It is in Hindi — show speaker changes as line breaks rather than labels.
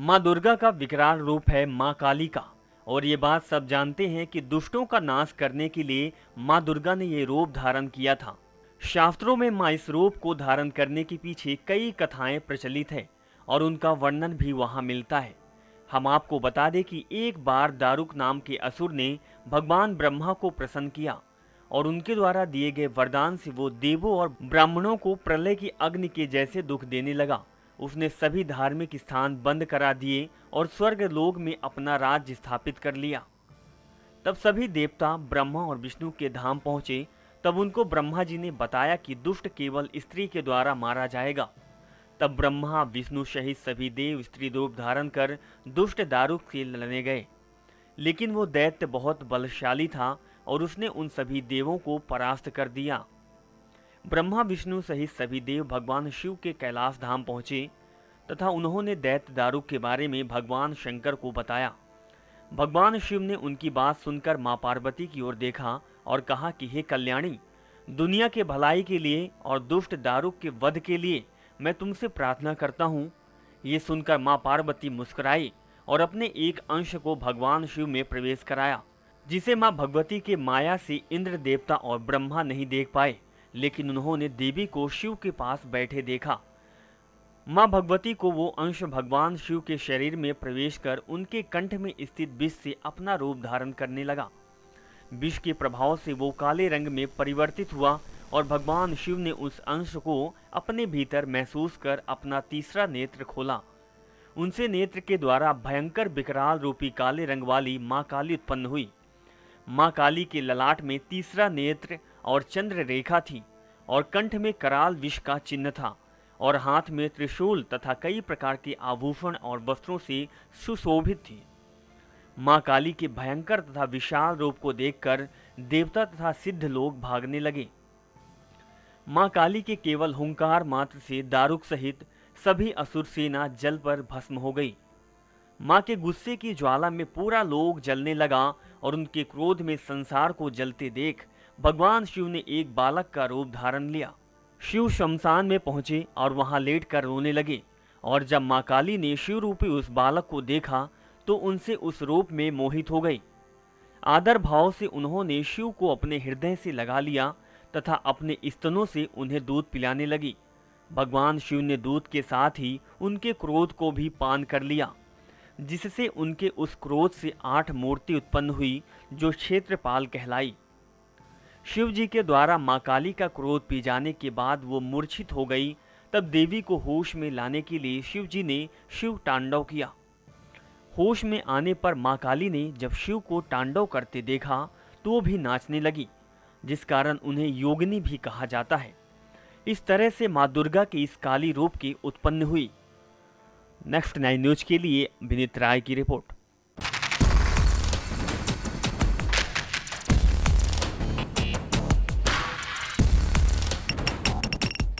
माँ दुर्गा का विकराल रूप है माँ काली का। और ये बात सब जानते हैं कि दुष्टों का नाश करने के लिए माँ दुर्गा ने ये रूप धारण किया था। शास्त्रों में माँ इस रूप को धारण करने के पीछे कई कथाएं प्रचलित है और उनका वर्णन भी वहाँ मिलता है। हम आपको बता दें कि एक बार दारुक नाम के असुर ने भगवान ब्रह्मा को प्रसन्न किया और उनके द्वारा दिए गए वरदान से वो देवों और ब्राह्मणों को प्रलय की अग्नि के जैसे दुख देने लगा। उसने सभी धार्मिक स्थान बंद करा दिए और स्वर्ग लोक में अपना राज्य स्थापित कर लिया। तब सभी देवता ब्रह्मा और विष्णु के धाम पहुंचे। तब उनको ब्रह्मा जी ने बताया कि दुष्ट केवल स्त्री के द्वारा मारा जाएगा। तब ब्रह्मा विष्णु सहित सभी देव स्त्री रूप धारण कर दुष्ट दारुक से लड़ने गए, लेकिन वो दैत्य बहुत बलशाली था और उसने उन सभी देवों को परास्त कर दिया। ब्रह्मा विष्णु सहित सभी देव भगवान शिव के कैलाश धाम पहुंचे तथा उन्होंने दैत्य दारुक के बारे में भगवान शंकर को बताया। भगवान शिव ने उनकी बात सुनकर मां पार्वती की ओर देखा और कहा कि हे कल्याणी, दुनिया के भलाई के लिए और दुष्ट दारुक के वध के लिए मैं तुमसे प्रार्थना करता हूँ। ये सुनकर मां पार्वती मुस्कुराई और अपने एक अंश को भगवान शिव में प्रवेश कराया, जिसे मां भगवती के माया से इंद्र देवता और ब्रह्मा नहीं देख पाए, लेकिन उन्होंने देवी को शिव के पास बैठे देखा। मां भगवती को वो अंश भगवान शिव के शरीर में प्रवेश कर उनके कंठ में स्थित विष से अपना रूप धारण करने लगा। विष के प्रभाव से वो काले रंग में परिवर्तित हुआ और भगवान शिव ने उस अंश को अपने भीतर महसूस कर अपना तीसरा नेत्र खोला। उनसे नेत्र के द्वारा भयंकर विकराल रूपी काले रंग वाली मां काली उत्पन्न हुई। मां काली के ललाट में तीसरा नेत्र और चंद्र रेखा थी और कंठ में कराल विष का चिन्ह था और हाथ में त्रिशूल तथा कई प्रकार के आभूषण और वस्त्रों से सुशोभित थी। मां काली के भयंकर तथा विशाल रूप को देखकर देवता तथा सिद्ध लोग भागने लगे। मां काली के केवल हुंकार मात्र से दारुक सहित सभी असुर सेना जल पर भस्म हो गई। मां के गुस्से की ज्वाला में पूरा लोक जलने लगा और उनके क्रोध में संसार को जलते देख भगवान शिव ने एक बालक का रूप धारण लिया। शिव शमशान में पहुंचे और वहां लेटकर रोने लगे और जब मां काली ने शिव रूपी उस बालक को देखा तो उनसे उस रूप में मोहित हो गई। आदर भाव से उन्होंने शिव को अपने हृदय से लगा लिया तथा अपने स्तनों से उन्हें दूध पिलाने लगी। भगवान शिव ने दूध के साथ ही उनके क्रोध को भी पान कर लिया, जिससे उनके उस क्रोध से 8 मूर्ति उत्पन्न हुई जो क्षेत्रपाल कहलाई। शिव जी के द्वारा मां काली का क्रोध पी जाने के बाद वो मूर्छित हो गई। तब देवी को होश में लाने के लिए शिव जी ने शिव तांडव किया। होश में आने पर मां काली ने जब शिव को तांडव करते देखा तो वो भी नाचने लगी, जिस कारण उन्हें योगिनी भी कहा जाता है। इस तरह से मां दुर्गा के इस काली रूप की उत्पन्न हुई। नेक्स्ट 9 न्यूज के लिए विनीत राय की रिपोर्ट।